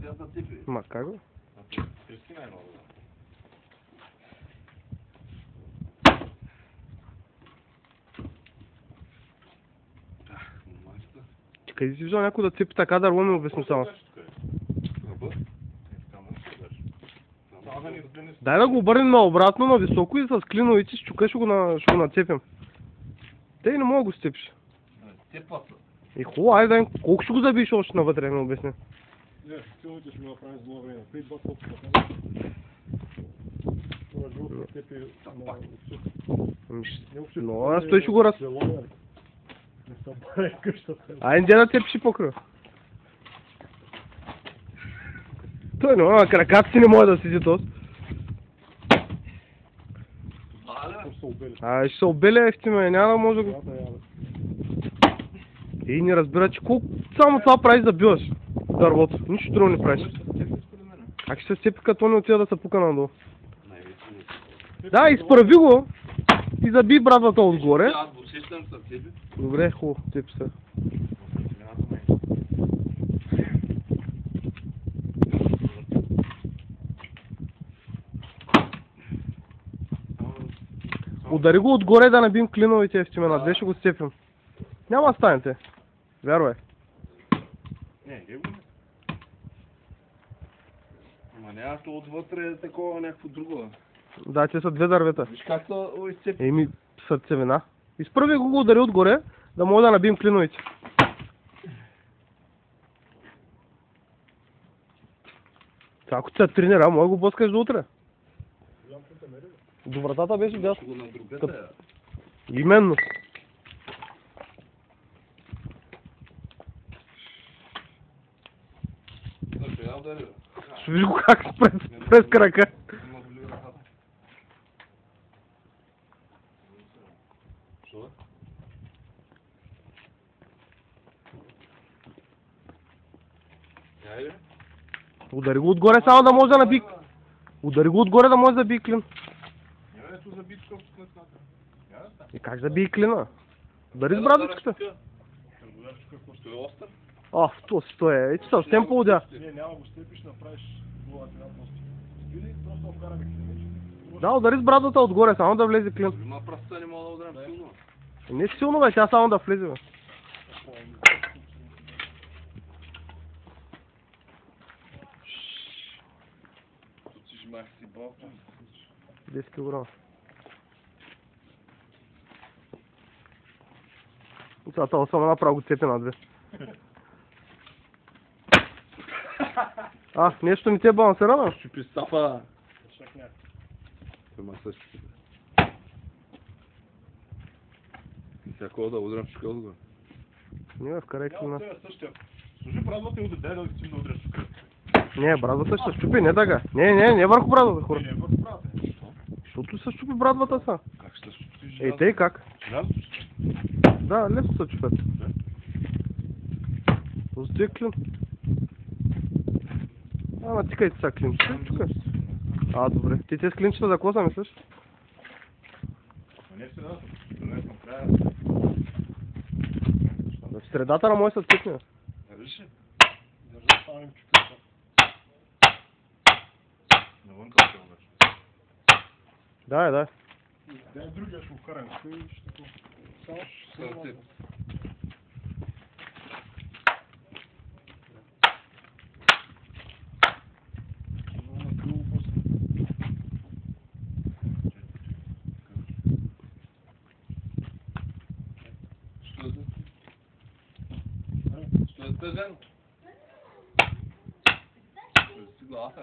тя да цепи. Ма как бе? Трески най-много. Ти къде си виждал някой да цепи така да рваме обясни само? Дай да го обърнем на обратно, на високо и с клиновици с чука ще го нацепим. Те и не мога да го степиш. Цепата. И хубаво, айде да колко ще го забиеш още навътре, ми обясни. Не, клиновите ще ми направим за много време. Преди 2 толкова. Това жълто цепи на обсъд. Но аз той ще го раз... Не са баре къщата. Айде да цепиш и покрива. Той не, краката си не може да седи този. Ще се обеля ефтиме, няма да може да го... И не разбира, че колко само това прави да биваш дървото. Нищо друго не правиш. Как ще се степи като не отида да се пука надолу? Да, изправи го и заби брадвата отгоре. Добре, хубаво, цепи се. Удари го отгоре да набим клиновите ефтиме, на две ще го сцепим. Няма да станете. Вярвай. Не, го не. Ама няма то отвътре такова някакво друго. Да, те са две дървета. Виж как то изцепи. Еми, сърцевина. Изправи го удари отгоре, да може да набием клиновите. Ако ти се тренира, може да го блъскаш до утре. До вратата беше дясно. Именно. Виж го как през крака. Удари го отгоре, само да може да наби. Удари го отгоре, да може да би клин. И как да би клина? Удари с брадичката. То стоя. Ето съвсем по-удя. Не, няма го степиш, направиш главата една просто. Или просто обкараме клин. Да, удари с брадата отгоре, само да влезе клин. Има пръста, не мога да ударям силно. Не силно бе, тя само да влезе бе. Тут си жмах си болка. 10 кг. Това това само направо го цепи на две. Нещо ми те балансира, бе? Ще пристапа. Шакняк. Това също. Всяко да удрям чука отгоре. Не, вкарай клина. Служи брадвата и дай да си да удряш чука. Не, брадвата ще се щупи, не така. Не върху брадвата, хора. Не, върху брадвата. Защото се щупи брадвата са. Как ще се щупи? Ей, тъй как? Да, лесно се чупят. Този клин. Натикайте са клинчета, чука. Добре. Ти тези клинчета за какво са мислиш? Не в средата. Не съм края. В средата на мой са цепни. Реши. Държа само им чуката. Навън как се удариш? Да. Дай другия ще го вкарам. Само ще се... Що е тъжен? Ще си гласа.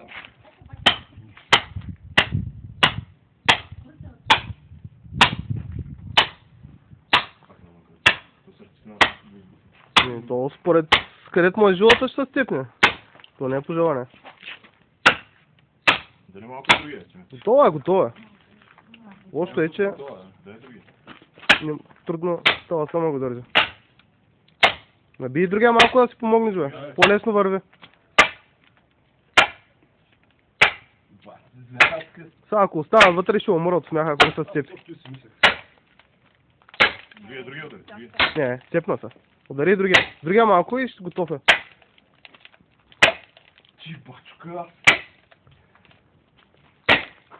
То според където му е жилата ще се степне. То не е пожелание. Да не малко другия. Готово е. Лошото е, че... Трудно това само го държа. Наби и другия малко да си помогнеш, бе. По-лесно върви. Сега ако остават вътре ще умра от смяха, ако се степи. Другия удари. Не, степна се. Удари другия. Другия малко и ще готов е. чука.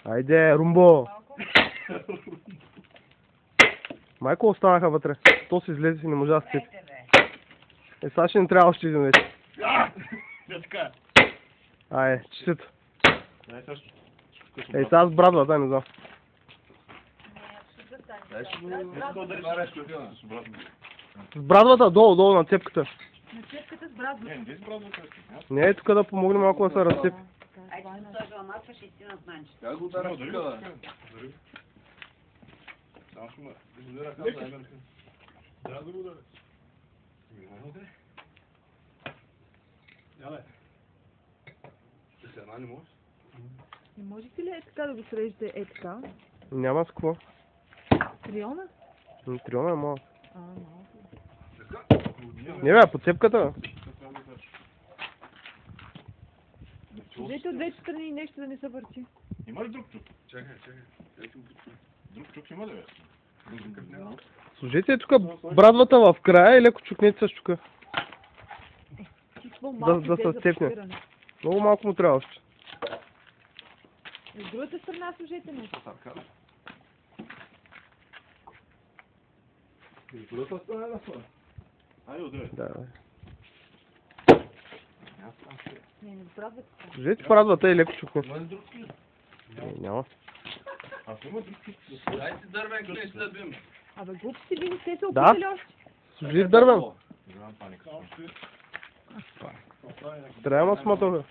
Айде, Румбо! Майко останаха вътре. То се излезе и не можа да се цепи. Сега ще не трябва още един вече. Не така. Айде, честито. Дай също. Сега с брадвата, не знам. Дай ще го удариш чука. С брадвата долу на цепката. На цепката с брадвата. Не, не си брадвата. Не е тук да помогне малко да се разцепи. Айде се сложила маска, ще си над манчета. Как го удараш чука, да? Само ще ме изолира каза Емерка. Трябва да го ударя. Яле. Ще се една не можеш? Не можете ли е така да го срежете е така? Няма с какво. Триона? Триона е малко. Малко. Не бе, по цепката. Взете от двете страни и нещо да не се върти. Има ли друг чук? Чакай. Дай ти го почуя. Друг чук има ли бе? Служете тук брадвата в края и леко чукнете с чука. Чисто малко да се за степне. подпиране. Много малко му трябва още. От другата страна служете нещо. Другата страна на това. Айде, ударя. Да. Не брадвата. Служете брадвата и леко чукнете. Има ли друг ключ? Няма. Ако има друг чук, Дай си дървен ключ да бим. Абе, глупости ли не сте се Да. опитали още? Служи дървен. нямам паника. Само ще... Трябва да сматоха.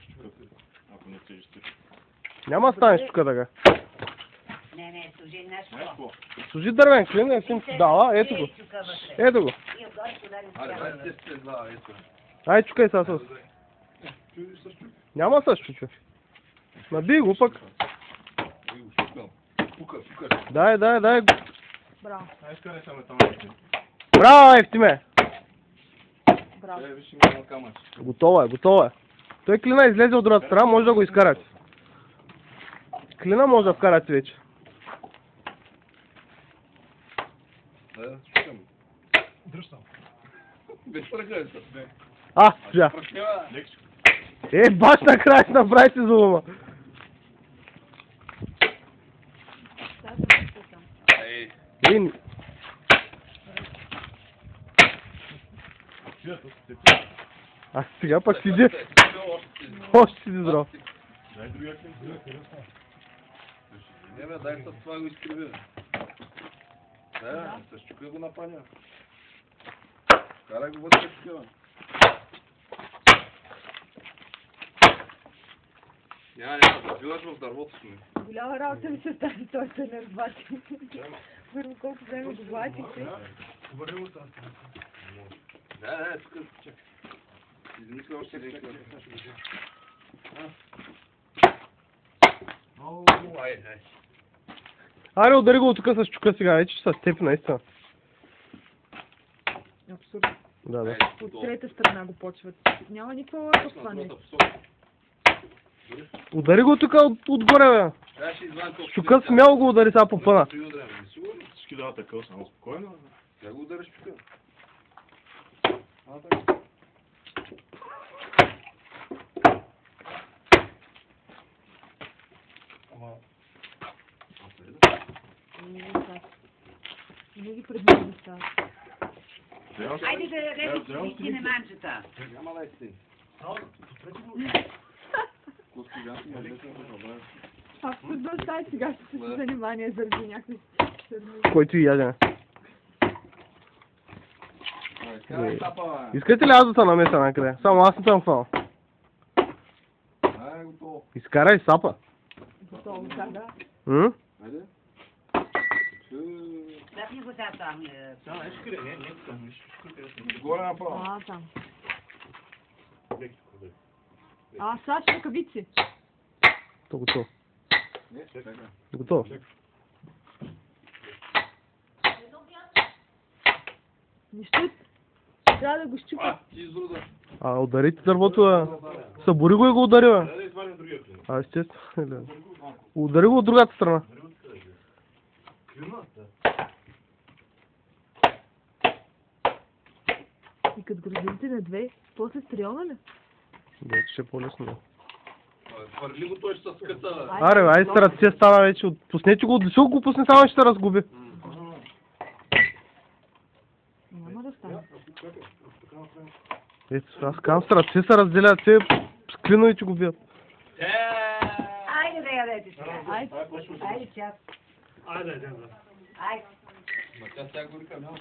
Ако не се изтри. Няма да станеш тук така. Не, служи Знаеш нещо. какво? Служи дървен клин, не си ти дала. Ето го. Ето го. И отгоре ще ударим Аре, цялата. дай ти се два, ето. Ай, чукай сега с. Няма да се чуча. Наби го пък. Ой, го шукам. Пука. Дай. Браво, Ай, скаре са метални. Браво, Ефтиме! браво. Виж има камъч. Готово е. Той клина излезе от другата страна, може да го изкарате. Клина може да вкарате вече. Да, шукам. Дръж там. Без пръгането. Сега. Пръкнева. Лекче. Баш накрая ще направите зулума. Сега съм там. Ей, Сега пък сиди. Още сиди здрав. Дай другия клин. не бе, дай с това го изкриви. Да, с чука го напаня. Карай го вътре чука. Няма, да биваш в дървото с мен. Голяма работа ми се тази, той се не разбати. Първо колко време го влачихте. Обърни му тази. Да, тук, чакай. Измисля още нещо. Ай. Аре, удари го от тук с чука сега, вече ще се степи наистина. Абсурдно. Да. От трета страна го почват. Няма никаква логика в това нещо. Удари го тук отгоре, бе. Сега ще извадим колко. Чука смело го удари сега по пъна. Сигурно? Всички дават такъв, само спокойно. Как го удариш чука? Винаги пред мен става. Айде да дадете си на манчета. Няма да си. Коски ганси, не лесно да забравя. Абсурдно става сега ще се занимание заради някакви сърни. Който и яде. Карай тапа, бе. Искате ли аз да се намеся някъде? Само аз не съм хванал. Ай, готово. Изкарай сапа. Готово сега. М? Айде. Дадни го там. Само нещо къде, не там, нищо къде. Горе направо. Там. Саш, ръкавици. То готово. Не, чакай. Готово. Нищо. Трябва да го щупа. Ти изруда. Ударите дървото, бе. Събори го и го удари, бе. Да извадим другия клин. Естествено. Удари го от другата страна. И като го разделите на две, после с триона ли? Вече ще е по-лесно. Хвърли го, той ще се скъса. Аре, ай с ръце става вече. Пуснете го, да го пусне, само ще се разгуби. Няма да стане. Ето, аз казвам с ръце се разделят, те с клиновете го бият. Айде да ядете сега. Айде. Айде час. Айде, айде. Айде. Ма тя сега горика няма.